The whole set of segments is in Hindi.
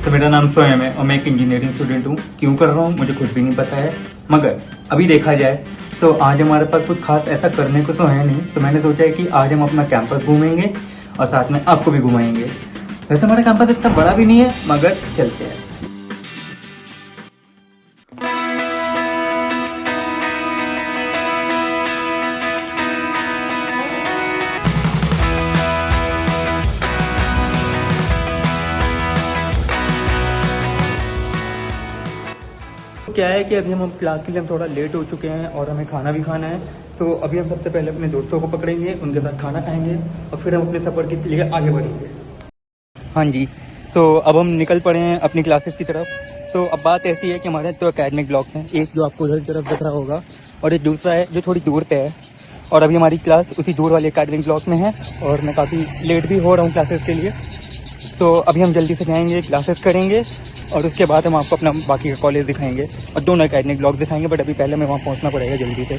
तो मेरा नाम स्वयं है और मैं एक इंजीनियरिंग स्टूडेंट हूँ। क्यों कर रहा हूँ मुझे खुद भी नहीं पता है, मगर अभी देखा जाए तो आज हमारे पास कुछ खास ऐसा करने को तो है नहीं। तो मैंने सोचा है कि आज हम अपना कैंपस घूमेंगे और साथ में आपको भी घुमाएंगे। वैसे हमारा कैंपस इतना बड़ा भी नहीं है, मगर चलते हैं। क्या है कि अभी हम क्लास के लिए हम थोड़ा लेट हो चुके हैं और हमें खाना भी खाना है। तो अभी हम सबसे पहले अपने दोस्तों को पकड़ेंगे, उनके साथ खाना खाएंगे और फिर हम अपने सफ़र के लिए आगे बढ़ेंगे। हाँ जी, तो अब हम निकल पड़े हैं अपनी क्लासेस की तरफ। तो अब बात ऐसी है कि हमारे तो एकेडमिक ब्लॉक्स हैं, एक जो आपको उधर की तरफ दिख रहा होगा और एक दूसरा है जो थोड़ी दूर पे है। और अभी हमारी क्लास उसी दूर वाले एकेडमिक ब्लॉक में है और मैं काफ़ी लेट भी हो रहा हूँ क्लासेस के लिए। तो अभी हम जल्दी से जाएंगे, क्लासेस करेंगे और उसके बाद हम आपको अपना बाकी का कॉलेज दिखाएंगे और दोनों एकेडमिक ब्लॉक दिखाएंगे। बट अभी पहले हमें वहाँ पहुँचना पड़ेगा जल्दी से।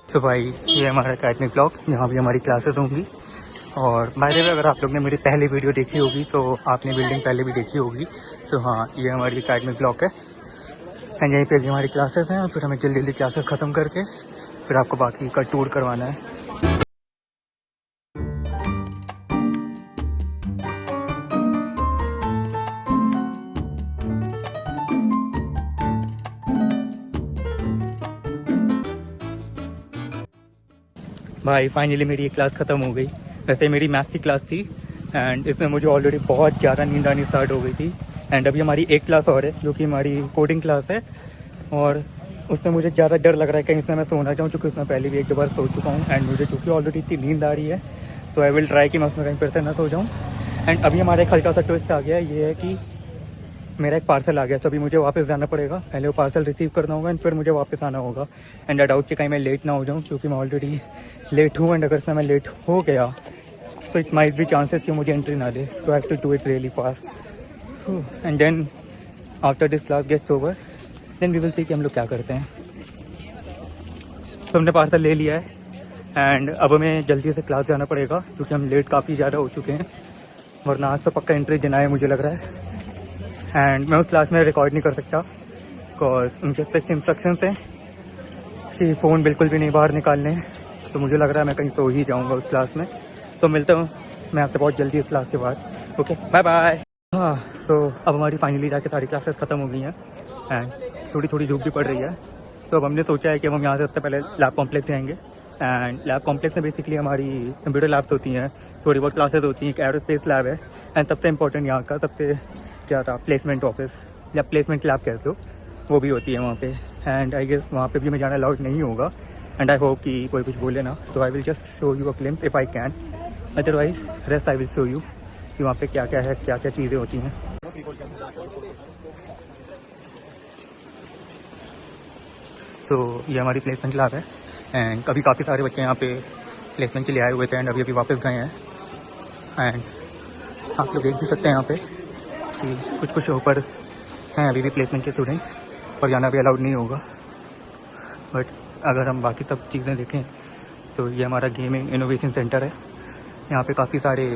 तो भाई ये हमारा एकेडमिक ब्लॉक, यहाँ भी हमारी क्लासेस होंगी। और बाय द वे अगर आप लोग ने मेरी पहली वीडियो देखी होगी तो आपने बिल्डिंग पहले भी देखी होगी। तो हाँ, ये हमारी एकेडमिक ब्लॉक है एंड यहीं पे भी हमारी क्लासेस हैं। फिर हमें जल्दी जल्दी क्लासेस ख़त्म करके फिर आपको बाकी का टूर करवाना है। भाई फाइनली मेरी ये क्लास ख़त्म हो गई। वैसे मेरी मैथ्स की क्लास थी एंड इसमें मुझे ऑलरेडी बहुत ज़्यादा नींद आनी स्टार्ट हो गई थी। एंड अभी हमारी एक क्लास और है जो कि हमारी कोडिंग क्लास है और उसमें मुझे ज़्यादा डर लग रहा है कहीं इसमें मैं सोना चाहूँ, क्योंकि उसमें पहले भी एक दो बार सो चुका हूँ एंड मुझे चूँकि ऑलरेडी इतनी नींद आ रही है तो आई विल ट्राई कि मैं उसमें कहीं फिर से ना सो जाऊँ। एंड अभी हमारा एक हल्का सा ट्विस्ट आ गया, ये है कि मेरा एक पार्सल आ गया तो अभी मुझे वापस जाना पड़ेगा। पहले वो पार्सल रिसीव करना होगा एंड फिर मुझे वापस आना होगा। एंड आई डाउट कि कहीं मैं लेट ना हो जाऊँ, क्योंकि मैं ऑलरेडी लेट हूँ एंड अगर से मैं लेट हो गया तो इट माइट भी चांसेस कि मुझे एंट्री ना दे। तो I have to do it really fast and then after this class gets over then we will see कि हम लोग क्या करते हैं। तो हमने पार्सल ले लिया है एंड अब हमें जल्दी से क्लास जाना पड़ेगा क्योंकि हम लेट काफ़ी ज़्यादा हो चुके हैं, वरना आज तो पक्का एंट्री देना है मुझे लग रहा है। एंड मैं उस क्लास में रिकॉर्ड नहीं कर सकता बिकॉज उनके स्पेसिफिक इंस्ट्रक्शंस हैं कि फ़ोन बिल्कुल भी नहीं बाहर निकालने। तो मुझे लग रहा है मैं कहीं सो ही जाऊंगा उस क्लास में। तो मिलता हूँ मैं आपसे बहुत जल्दी इस क्लास के बाद। Okay bye bye. हाँ, तो अब हमारी फाइनली जाके सारी क्लासेस ख़त्म हो गई हैं एंड थोड़ी थोड़ी धूप भी पड़ रही है। तो अब हमने सोचा है कि हम यहाँ से सबसे पहले लैब कॉम्प्लेक्स जाएंगे। एंड लैब कॉम्प्लेक्स में बेसिकली हमारी कंप्यूटर लैब्स होती हैं, थोड़ी बहुत क्लासेस होती हैं, एक एरोस्पेस लैब है एंड सबसे इंपॉर्टेंट यहाँ का सबसे क्या था प्लेसमेंट ऑफिस या प्लेसमेंट लैब कहते हो, वो भी होती है वहाँ पे। एंड आई गेस वहाँ पे भी हमें जाना अलाउड नहीं होगा एंड आई होप कि कोई कुछ बोले ना। तो I will just show you a glimpse if I can, otherwise rest I will show you कि वहाँ पे क्या क्या है, क्या क्या चीज़ें होती हैं। तो ये हमारी प्लेसमेंट लैब है एंड अभी काफ़ी सारे बच्चे यहाँ पे प्लेसमेंट के लिए आए हुए थे एंड अभी वापस गए हैं। एंड आप लोग देख भी सकते हैं यहाँ पे कि कुछ कुछ ऊपर हैं अभी भी प्लेसमेंट के स्टूडेंट्स और जाना भी अलाउड नहीं होगा। बट अगर हम बाकी सब चीज़ें देखें तो ये हमारा गेमिंग इनोवेशन सेंटर है। यहाँ पे काफ़ी सारे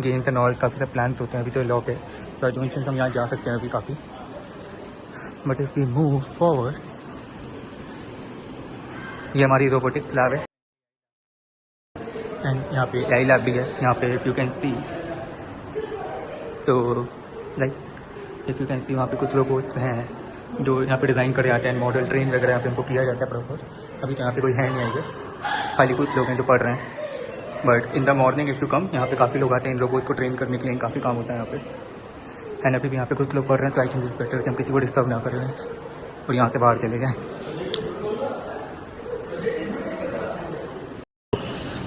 गेम्स एंड ऑल काफ़ी सारे प्लान्स होते हैं। अभी तो लॉक है तो जो हम यहाँ जा सकते हैं अभी काफ़ी। But if we move forward, ये हमारी रोबोटिक्स लैब है एंड यहाँ पे एआई लैब भी है। यहाँ पे इफ़ यू कैन सी, तो like if you can see वहाँ पे कुछ रोबोट हैं जो यहाँ पे डिज़ाइन करे आते हैं, मॉडल ट्रेन वगैरह यहाँ पे इनको किया जाता है प्रॉपर। अभी तो यहाँ पे कोई है नहीं आएगा, खाली कुछ लोग हैं जो पढ़ रहे हैं। But in the morning if you come, यहाँ पे काफ़ी लोग आते हैं इन रोबोट को ट्रेन करने के लिए, काफ़ी काम होता है यहाँ पे। एंड अभी भी यहाँ पे कुछ लोग पढ़ रहे हैं तो आई थिंक इट्स बेटर कि हम किसी को डिस्टर्ब ना करें और यहाँ से बाहर चले जाएँ।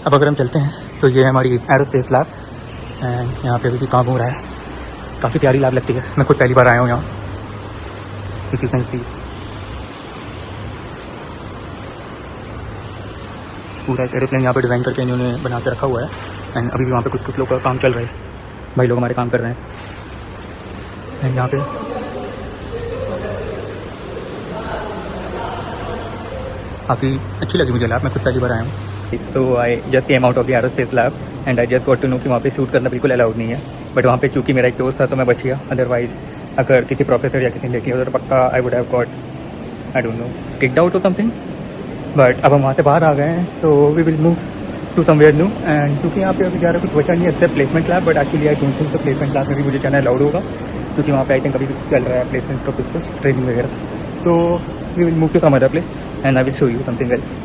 अब अगर हम चलते हैं तो ये है हमारी एरोस्पेस लैब एंड यहाँ पे भी काम हो रहा है। काफ़ी प्यारी लैब लगती है, मैं खुद पहली बार आया हूँ यहाँ। इफ यू कैन सी पूरा एक एरोप्लेन यहाँ पे डिज़ाइन करके इन्होंने बना के रखा हुआ है एंड अभी भी वहाँ पे कुछ कुछ लोग का काम चल रहा है। भाई लोग हमारे काम कर रहे हैं एंड यहाँ पे काफ़ी अच्छी लगी मुझे लैब, मैं खुद पहली बार आया हूँ। तो I just came out of the aerospace lab and I just got to know कि वहाँ पे शूट करना बिल्कुल अलाउड नहीं है, बट वहाँ पे चूँकि मेरा एक दोस्त था तो मैं बच गया, अदरवाइज अगर किसी प्रोफेसर या किसी ने देखी हो तो पक्का I would have got, I don't know, kicked out और समथिंग। बट अब हम वहाँ से बाहर आ गए हैं, so we will move to somewhere new. And क्योंकि यहाँ पे अभी ज़्यादा कुछ बचा नहीं है except placement lab, but actually I don't think तो प्लेसमेंट लैब में भी मुझे जाना अलाउड होगा, क्योंकि वहाँ पे आई थिंक अभी चल रहा है प्लेसमेंट का कुछ ट्रेनिंग वगैरह। तो we will move to some other place and I will show you something else.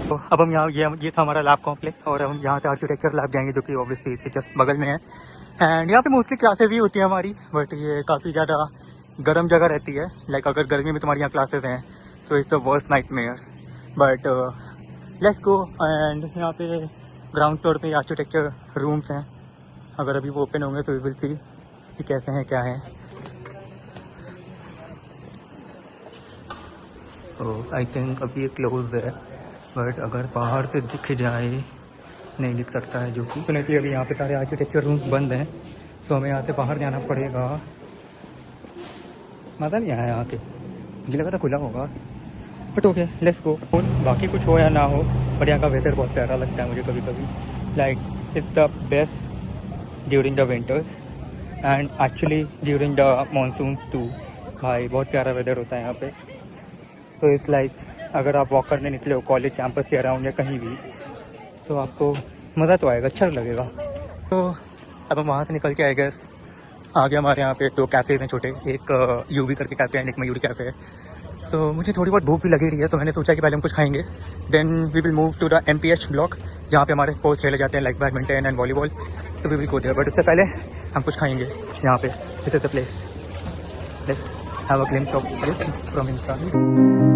तो अब हम यहाँ ये था हमारा लैब कॉम्प्लेक्स, और हम यहाँ से आर्किटेक्चर लैब जाएंगे जो कि ऑब्वियसली जस्ट बगल में है। एंड यहाँ पे मोस्टली क्लासेज ही होती है हमारी, बट ये काफ़ी ज़्यादा गर्म जगह रहती है। लाइक अगर गर्मी में तुम्हारी यहाँ क्लासेज हैं तो it's the worst nightmare, but let's go. And यहाँ पे ग्राउंड फ्लोर पे आर्किटेक्चर रूम्स हैं, अगर अभी वो ओपन होंगे तो वी विल सी कि कैसे हैं क्या है। आई थिंक अभी ये क्लोज है, बट अगर बाहर से दिख जाए, नहीं दिख सकता है जो कि डेफिनेटली अभी यहाँ पे सारे आर्किटेक्चर रूम्स बंद हैं, तो हमें यहाँ से बाहर जाना पड़ेगा। मज़ा नहीं आया यहाँ के, मुझे लगा था खुला होगा, बट ओके लेट्स गो। बाकी कुछ हो या ना हो, पर यहाँ का वेदर बहुत प्यारा लगता है मुझे कभी कभी। Like it's the best during the winters and actually during the monsoon too. भाई बहुत प्यारा वेदर होता है यहाँ पे। तो इट्स लाइक अगर आप वॉक करने निकले हो कॉलेज कैंपस के अराउंड या कहीं भी, तो आपको मज़ा तो आएगा, अच्छा लगेगा। तो अब हम वहाँ से निकल के आए गए, आगे हमारे यहाँ पे 2 कैफ़े हैं छोटे, एक यूवी करके कैफ़े है, एक मयूरी कैफ़े है। तो मुझे थोड़ी बहुत भूख भी लगी रही है, तो मैंने सोचा कि पहले हम कुछ खाएंगे, then we will move to the MPH block, जहाँ पे हमारे स्पोर्ट्स खेले जाते हैं लाइक बैडमिंटन एंड वॉलीबॉल। तो we will go there, but उससे पहले हम कुछ खाएंगे यहाँ पे। This is the place, let's have a glimpse of place from inside.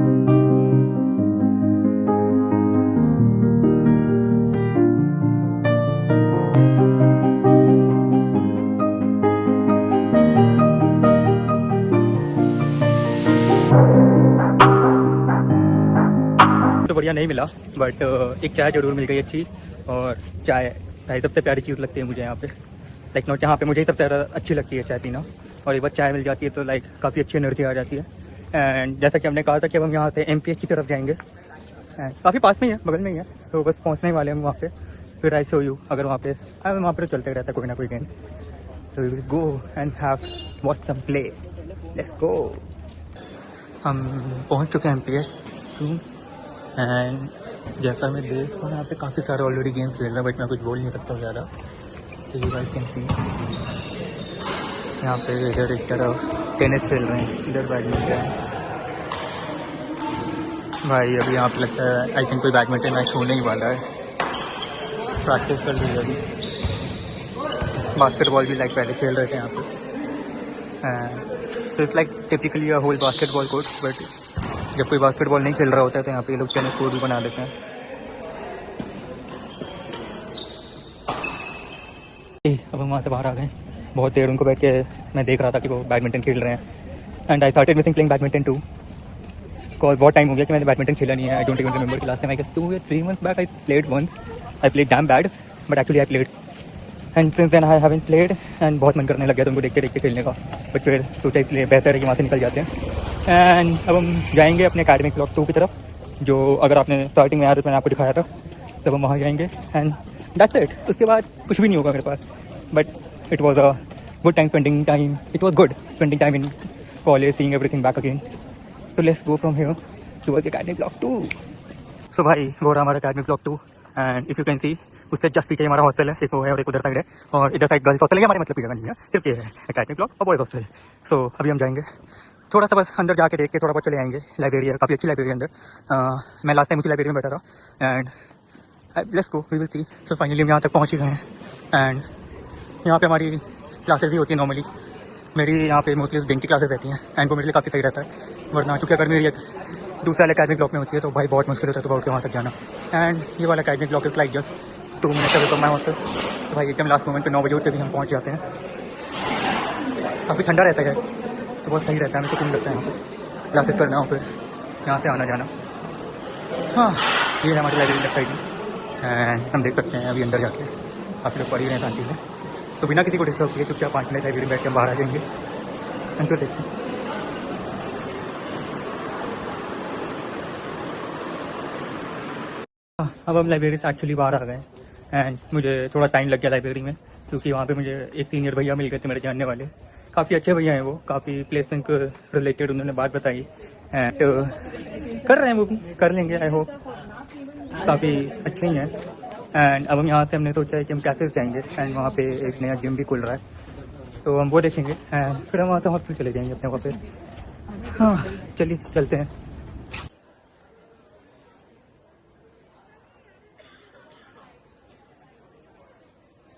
तो बढ़िया नहीं मिला, बट एक चाय जरूर मिल गई अच्छी, और चाय भाई सबसे प्यारी चीज़ लगती है मुझे यहाँ पे। लाइक नॉट यहाँ पे मुझे ही सबसे ज़्यादा अच्छी लगती है चाय पीना, और एक बार चाय मिल जाती है तो लाइक काफ़ी अच्छी एनर्जी आ जाती है। एंड जैसा कि हमने कहा था कि अब हम यहाँ से MPH की तरफ जाएंगे, एंड काफ़ी पास में ही है, बगल में ही है, तो बस पहुँचने वाले हम वहाँ पे। फिर आई शो यू, अगर वहाँ पे वहाँ पे तो चलते रहता है कोई ना कोई गेम, तो we will go and have watch some play, let's go. हम पहुँच चुके हैं MPH एंड जैसा मैं देख रहा हूँ यहाँ पे काफ़ी सारे ऑलरेडी गेम्स खेल रहे हैं, बट मैं कुछ बोल नहीं सकता हूँ ज़्यादा। तो यू गाइस कैन सी यहाँ पे इधर एक तरफ टेनिस खेल रहे हैं, इधर बैडमिंटन। भाई अभी यहाँ पे लगता है आई थिंक कोई बैडमिंटन मैच होने ही वाला है, प्रैक्टिस कर ली अभी। बास्केटबॉल भी लाइक पहले खेल रहे थे यहाँ पे, तो it's like typically a whole basketball court, but जब कोई बास्केटबॉल नहीं खेल रहा होता है तो यहाँ पे लोग टेनिस कोर्ट भी बना देते हैं। अब हम वहाँ से बाहर आ गए, बहुत देर उनको बैठ के मैं देख रहा था कि वो बैडमिंटन खेल रहे हैं, and I started missing playing badminton too, because बहुत टाइम हो गया कि मैंने बैडमिंटन खेला नहीं है। आई डोंट इवन रिमेंबर कि लास्ट टाइम आई गेस 2 या 3 months back I played once. I played damn bad, but actually I played, and since then I haven't played, and बहुत मन करने लग गया तो उनको देखते देखते खेलने का, बट फिर सोचा इसलिए बेहतर है कि वहाँ से निकल जाते हैं। एंड अब हम जाएंगे अपने एकेडमिक ब्लॉक 2 की तरफ, जो अगर आपने स्टार्टिंग में आया तो मैंने आपको दिखाया था, तब हम वहाँ जाएंगे एंड दैट्स इट। उसके बाद कुछ भी नहीं होगा मेरे पास, but it was a good time spending time, it was good spending time in college, seeing everything back again. So let's go from here towards academic block 2. So भाई वो रहा हमारा academic block 2, and if you can see उससे जस्ट पीछे हमारा हॉस्टल है, एक वो है और एक उधर साइड है, और इधर साइड गर्ल्स हॉस्टल है, हमारे मतलब की जगह नहीं है, सिर्फ ये है academic block और बॉयज हॉस्टल। सो अभी हम जाएंगे थोड़ा सा बस अंदर जाके देख के थोड़ा बहुत चले आएंगे। लाइब्रेरी है, काफ़ी अच्छी लाइब्रेरी है अंदर। मैं लास्ट टाइम उसी लाइब्रेरी में बैठा था, and let's go we will see. So finally हम यहाँ तक पहुँच ही गए हैं, एंड यहाँ पे हमारी क्लासेज भी होती है नॉर्मली। मेरी यहाँ पे मोस्टली दिन की क्लासेस रहती हैं, एंड वो मेरे लिए काफ़ी सही रहता है, वरना चूँकि अगर मेरी एक दूसरा एकेडमिक ब्लॉक में होती है तो भाई बहुत मुश्किल होता है सुबह उठ के वहाँ तक जाना। एंड ये वाला academic block is like just 2 minute away from my hostel. तो भाई एकदम लास्ट मोमेंट पे 9 बजे उठ के भी हम पहुँच जाते हैं। काफ़ी ठंडा रहता है तो बहुत सही रहता है, हमें सुकून लगता है यहाँ पर क्लासेस करना हो, फिर यहाँ से आना जाना। हाँ ये है हमारी लाइब्रेरी लगता है, एंड हम देख सकते हैं अभी अंदर जाके काफ़ी लोग पढ़ ही रहे हैं शांति से, तो बिना किसी को डिस्टर्ब किए चुपचाप 5 मिनट लाइब्रेरी में बैठ के हम बाहर आ जाएंगे एंड फिर देखते हैं। अब हम लाइब्रेरी से एक्चुअली बाहर आ गए एंड मुझे थोड़ा टाइम लग गया लाइब्रेरी में, क्योंकि वहाँ पे मुझे एक सीनियर भैया मिल गए थे मेरे जानने वाले। काफ़ी अच्छे भैया हैं वो, काफ़ी प्लेसमेंट को रिलेटेड उन्होंने बात बताई एंड कर रहे हैं, वो भी कर लेंगे आई होप, काफ़ी अच्छे ही हैं। एंड अब हम यहाँ से हमने सोचा है कि हम कैफे जाएंगे एंड वहाँ पे एक नया जिम भी खुल रहा है, तो हम वो देखेंगे एंड फिर हम वहाँ से हॉस्टल चले जाएंगे अपने वहाँ पे। हाँ चलिए चलते हैं।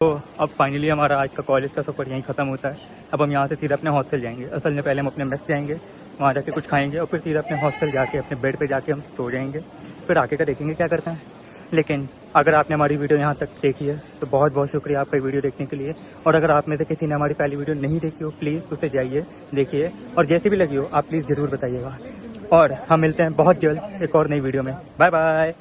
तो अब फाइनली हमारा आज का कॉलेज का सफ़र यहीं ख़त्म होता है। अब हम यहाँ से सीधा अपने हॉस्टल जाएंगे। असल में पहले हम अपने मेस जाएंगे, वहाँ जाके कुछ खाएंगे और फिर सीधा अपने हॉस्टल जाके अपने बेड पे जाके हम सो जाएंगे। फिर आगे का देखेंगे क्या करते हैं। लेकिन अगर आपने हमारी वीडियो यहाँ तक देखी है तो बहुत बहुत शुक्रिया आपका वीडियो देखने के लिए। और अगर आप में से किसी ने हमारी पहली वीडियो नहीं देखी हो, प्लीज़ उसे जाइए देखिए, और जैसी भी लगी हो आप प्लीज़ ज़रूर बताइएगा। और हम मिलते हैं बहुत जल्द एक और नई वीडियो में। Bye bye.